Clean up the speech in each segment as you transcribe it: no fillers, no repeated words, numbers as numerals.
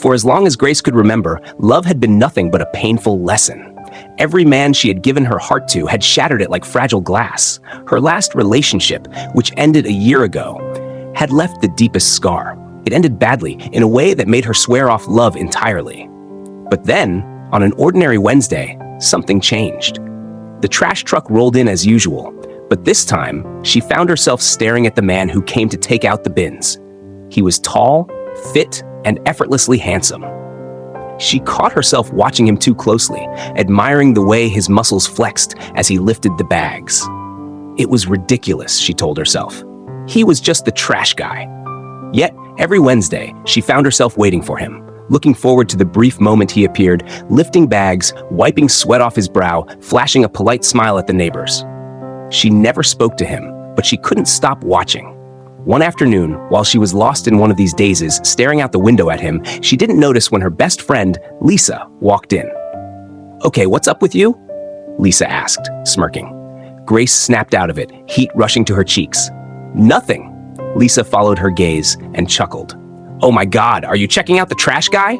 For as long as Grace could remember, love had been nothing but a painful lesson. Every man she had given her heart to had shattered it like fragile glass. Her last relationship, which ended a year ago, had left the deepest scar. It ended badly, in a way that made her swear off love entirely. But then, on an ordinary Wednesday, something changed. The trash truck rolled in as usual, but this time, she found herself staring at the man who came to take out the bins. He was tall, fit, and effortlessly handsome. She caught herself watching him too closely, admiring the way his muscles flexed as he lifted the bags. It was ridiculous, she told herself. He was just the trash guy. Yet, every Wednesday, she found herself waiting for him, looking forward to the brief moment he appeared, lifting bags, wiping sweat off his brow, flashing a polite smile at the neighbors. She never spoke to him, but she couldn't stop watching. One afternoon, while she was lost in one of these dazes, staring out the window at him, she didn't notice when her best friend, Lisa, walked in. "Okay, what's up with you?" Lisa asked, smirking. Grace snapped out of it, heat rushing to her cheeks. "Nothing." Lisa followed her gaze and chuckled. "Oh my God, are you checking out the trash guy?"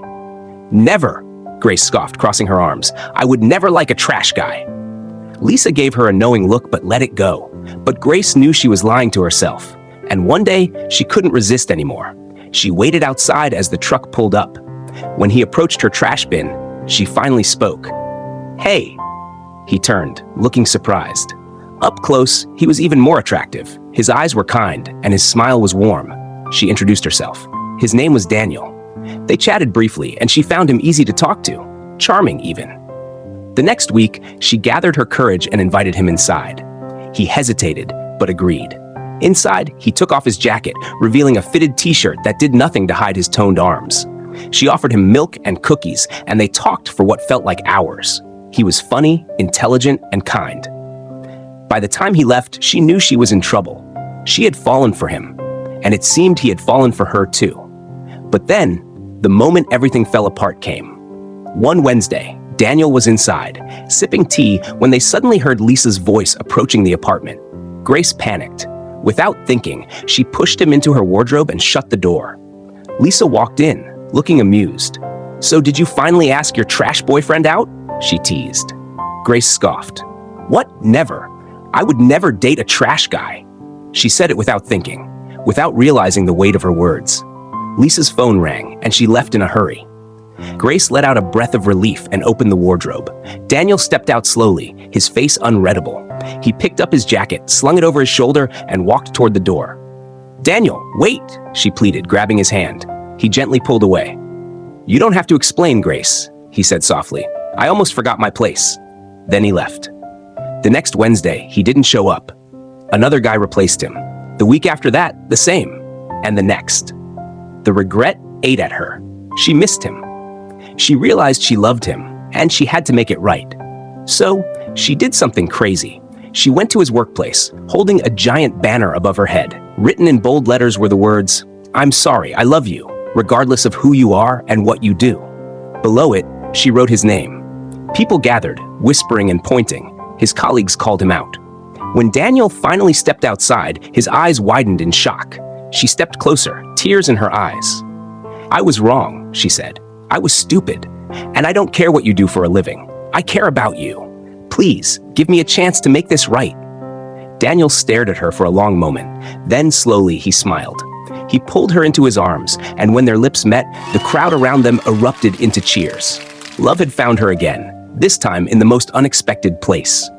"Never," Grace scoffed, crossing her arms. "I would never like a trash guy." Lisa gave her a knowing look but let it go. But Grace knew she was lying to herself. And one day, she couldn't resist anymore. She waited outside as the truck pulled up. When he approached her trash bin, she finally spoke. "Hey." He turned, looking surprised. Up close, he was even more attractive. His eyes were kind, and his smile was warm. She introduced herself. His name was Daniel. They chatted briefly, and she found him easy to talk to. Charming, even. The next week, she gathered her courage and invited him inside. He hesitated, but agreed. Inside, he took off his jacket, revealing a fitted t-shirt that did nothing to hide his toned arms. She offered him milk and cookies, and they talked for what felt like hours. He was funny, intelligent, and kind. By the time he left, she knew she was in trouble. She had fallen for him, and it seemed he had fallen for her too. But then, the moment everything fell apart came. One Wednesday, Daniel was inside, sipping tea, when they suddenly heard Lisa's voice approaching the apartment. Grace panicked. Without thinking, she pushed him into her wardrobe and shut the door. Lisa walked in, looking amused. "So did you finally ask your trash boyfriend out?" she teased. Grace scoffed. "What? Never. I would never date a trash guy." She said it without thinking, without realizing the weight of her words. Lisa's phone rang, and she left in a hurry. Grace let out a breath of relief and opened the wardrobe. Daniel stepped out slowly, his face unreadable. He picked up his jacket, slung it over his shoulder, and walked toward the door. "Daniel, wait," she pleaded, grabbing his hand. He gently pulled away. "You don't have to explain, Grace," he said softly. "I almost forgot my place." Then he left. The next Wednesday, he didn't show up. Another guy replaced him. The week after that, the same. And the next. The regret ate at her. She missed him. She realized she loved him, and she had to make it right. So, she did something crazy. She went to his workplace, holding a giant banner above her head. Written in bold letters were the words, "I'm sorry, I love you, regardless of who you are and what you do." Below it, she wrote his name. People gathered, whispering and pointing. His colleagues called him out. When Daniel finally stepped outside, his eyes widened in shock. She stepped closer, tears in her eyes. "I was wrong," she said. "I was stupid. And I don't care what you do for a living. I care about you. Please, give me a chance to make this right." Daniel stared at her for a long moment. Then slowly he smiled. He pulled her into his arms, and when their lips met, the crowd around them erupted into cheers. Love had found her again, this time in the most unexpected place.